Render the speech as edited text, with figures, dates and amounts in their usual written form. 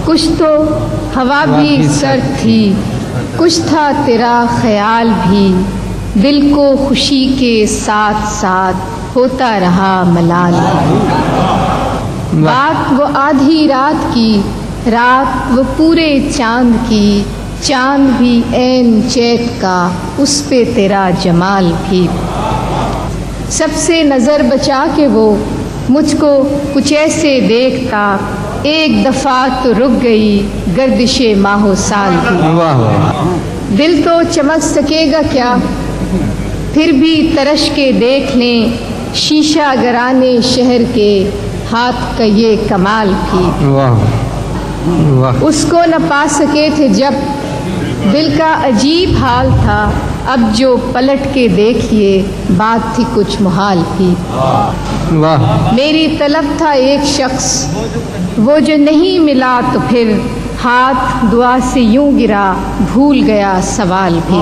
کچھ تو ہوا بھی سرد تھی، کچھ تھا تیرا خیال بھی، دل کو خوشی کے ساتھ ساتھ ہوتا رہا ملال بھی۔ بات وہ آدھی رات کی، رات وہ پورے چاند کی، چاند بھی عین چیت کا، اس پہ تیرا جمال بھی۔ سب سے نظر بچا کے وہ مجھ کو کچھ ایسے دیکھتا، ایک دفعہ تو رک گئی گردش ماہ و سال بھی۔ دل تو چمک سکے گا کیا، پھر بھی ترش کے دیکھ لیں، شیشہ گرانے شہر کے ہاتھ کا یہ کمال بھی۔ اس کو نہ پا سکے تھے جب دل کا عجیب حال تھا، اب جو پلٹ کے دیکھیے بات تھی کچھ محال بھی۔ میری طلب تھا ایک شخص، وہ جو نہیں ملا تو پھر ہاتھ دعا سے یوں گرا، بھول گیا سوال بھی۔